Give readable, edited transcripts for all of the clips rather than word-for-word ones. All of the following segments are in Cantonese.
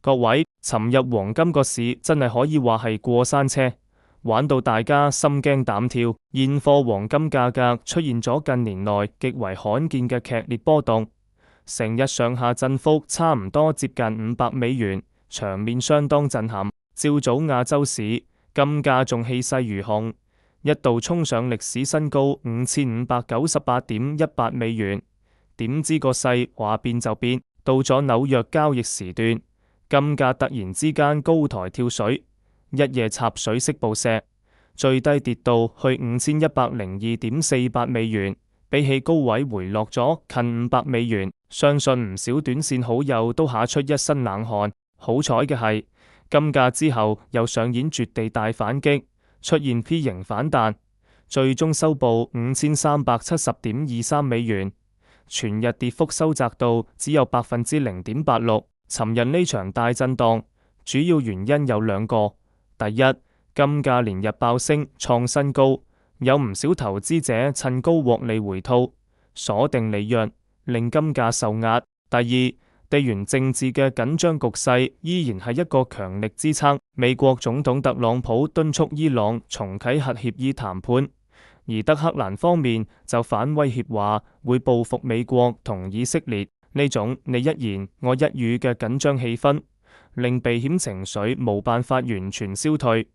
各位，尋日黃金個市真係可以話係過山車，玩到大家心驚膽跳。現貨黃金價格出現咗近年內極為罕見嘅劇烈波動，成日上下振幅差唔多接近$500，場面相當震撼。朝早亞洲市金價仲氣勢如虹，一度衝上歷史新高$5598.18，點知個勢話變就變，到咗紐約交易時段，金價突然之間高台跳水，一夜插水式暴瀉，最低跌到去$5102.48，比起高位回落咗近$500，相信唔少短線好友都嚇出一身冷汗。好彩嘅係，金價之後又上演絕地大反擊，出現 P 型反彈，最終收報$5370.23，全日跌幅收窄到只有0.86%。尋日呢場大震盪，主要原因有兩個。第一，金價連日爆升創新高，有唔少投資者趁高獲利回吐，鎖定利潤，令金價受壓。第二，地緣政治嘅緊張局勢依然係一個強力支撐。美國總統特朗普敦促伊朗重啟核協議談判，而德黑蘭方面就反威脅話會報復美國同以色列。呢種你一言我一語嘅緊張氣氛，令避險情緒冇辦法完全消退，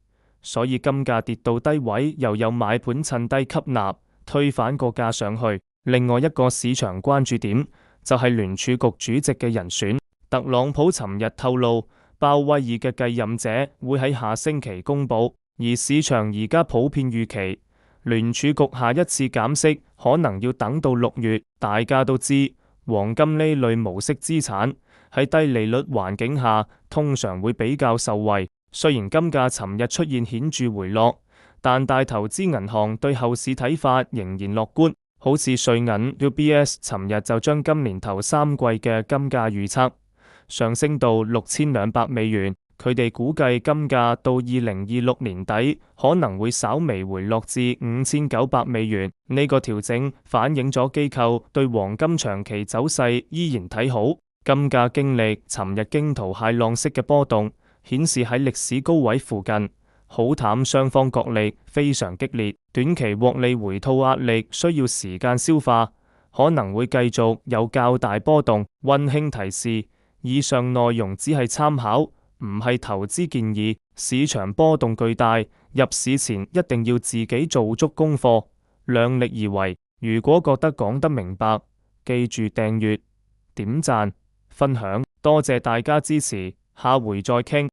所以金價跌到低位，又有買盤趁低吸納，推反個價上去。另外一個市場關注點就係聯儲局主席嘅人選。特朗普尋日透露，鮑威爾嘅繼任者會喺下星期公佈，而市場而家普遍預期聯儲局下一次減息可能要等到6月。大家都知，黃金呢類無息資產喺低利率環境下通常會比較受惠。雖然金價尋日出現顯著回落，但大投資銀行對後市睇法仍然樂觀。好似瑞銀 UBS 尋日就將今年頭3季嘅金價預測上升到$6200，佢哋估計金價到2026年底可能會稍微回落至$5900。呢個調整反映咗機構對黃金長期走勢依然睇好。金價經歷尋日驚濤駭浪式嘅波動，顯示喺歷史高位附近，好淡雙方角力非常激烈，短期獲利回吐壓力需要時間消化，可能會繼續有較大波動。溫馨提示，以上內容只係參考，唔係投資建議。市場波動巨大，入市前一定要自己做足功課，量力而為。如果覺得講得明白，記住訂閱、點讚、分享，多謝大家支持，下回再傾。